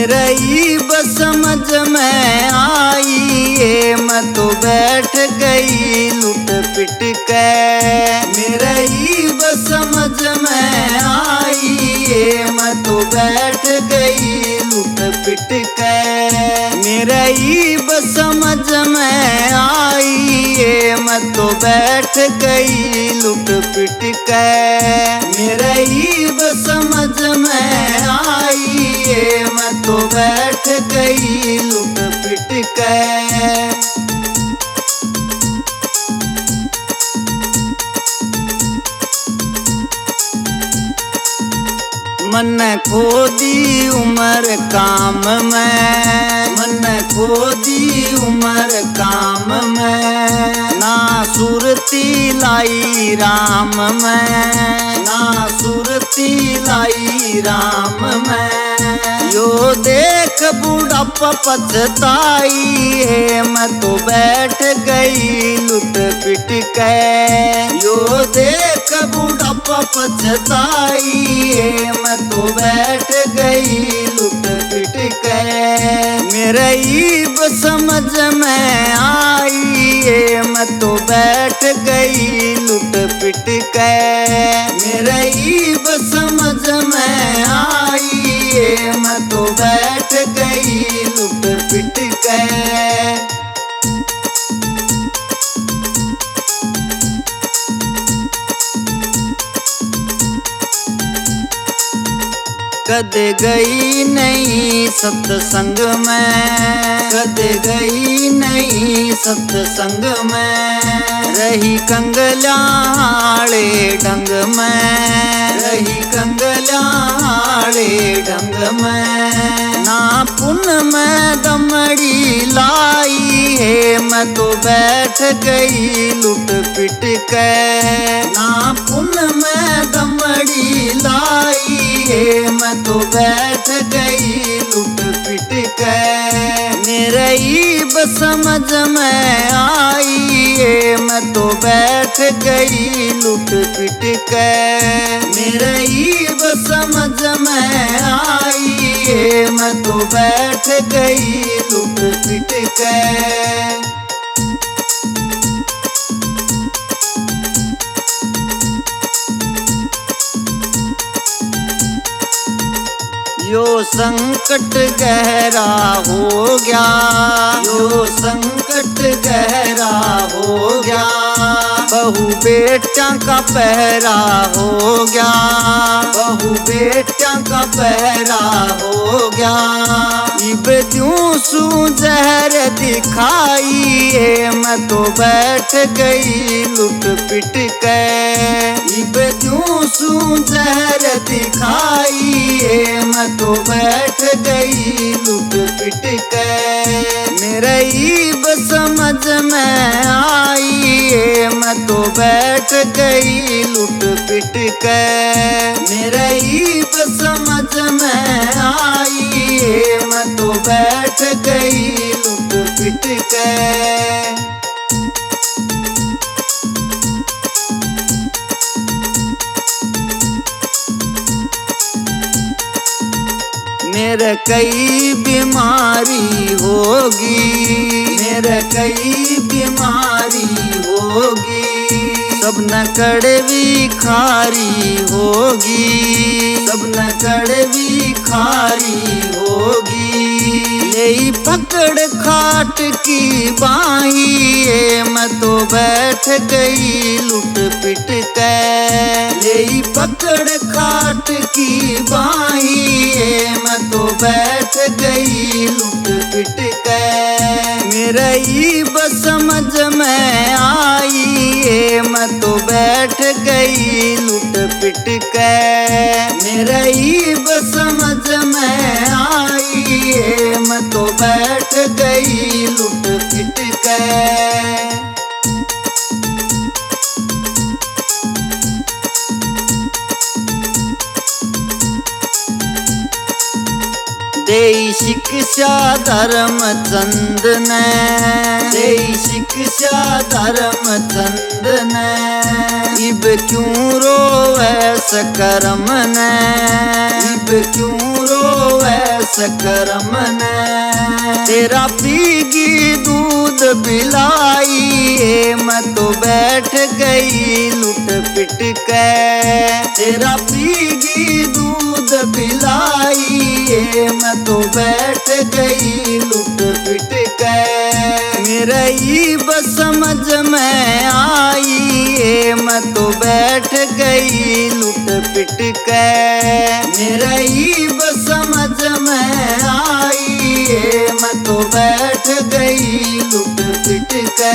मेरा ही बस समझ में आई ये मैं तो बैठ गई लुट पिट के। मेरा ही बस समझ में आई ये मैं तो बैठ गई लुट पिट के। मेरा ही बस समझ में आई ये मैं तो बैठ गई लुट पिट के। मेरा ही बस समझ में आई ये मैं तो बैठ गई लुट पिट के। मन खो दी उम्र काम में, मन खो दी उम्र काम में। ना सुरती लाई राम में, ना सुरती लाई राम में। यो देख बुढ़ापा पछताई है मैं तो बैठ गई लुट पिट के। यो देख बुढ़ापा पछताई है मैं तो बैठ गई लुट पिट के। मेरा ही बस समझ में आई ये मैं तो बैठ गई लुट पिट के। मेरा ही बस समझ में आई ये मैं तो बैठ गई लुट पिट के। कदे गई नहीं सत्संग में, कदे गई नहीं सत्संग में। रही कंगलाड़े ढंग में, रही कंगलाड़े ढंग में। ना पुन में दमड़ी लाई है मैं तो बैठ गई लुट पिट के। ना पुन में दमड़ी लाई है मैं तो बैठ गई लुट पिट के। मेरा ही बस समझ में आई ये मैं तो बैठ गई लुट पिट के। मेरा ही बस समझ में आई ये मैं तो बैठ गई लुट पिट के। यो संकट गहरा हो गया, यो संकट गहरा हो गया। बहू बेटा का पहरा हो गया, बहू बेटा का पहरा हो गया। इब त्यों सू जहर दिखाई है मैं तो बैठ गई लुट पिट के। इब त्यों सू जहर दिखाई है मैं तो बैठ गई लुट पिट के। मेरा ही बस समझ में आई ये मैं तो बैठ गई लुट पिट के। मेरा ही बस समझ में आई ये मैं तो बैठ गई लुट पिट के। मेरे कई बीमारी होगी, मेरे कई बीमारी होगी। सब न कड़वी खारी होगी, सब न कड़वी खारी होगी। यही पकड़ खाट की बाही ये मैं तो बैठ गई लुट पिट के। यही पकड़ खाट की बाही ये मैं तो बैठ गई लुट पिट के। मेरा ही बस समझ में आई ये मैं तो बैठ गई लुट पिट के। मेरा ही बस समझ में आई ये मैं तो बैठ गई लुट पिट के। देई शिक्षा धर्मचंद ने, देई शिक्षा धर्मचंद ने। इब क्यों रोवे सकरम ने, इब क्यों रोवे सकरम ने। तेरा पीगी दूध बिलाई मैं तो बैठ गई लुट पिट के। तेरा पीगी दूध बिलाई मैं तो बैठ गई लुट पिट के। मेरा ही बस समझ में आई मैं तो बैठ गई लुट पिट के। मेरा ही बस समझ में आई मैं तो बैठ गई लुट पिट के।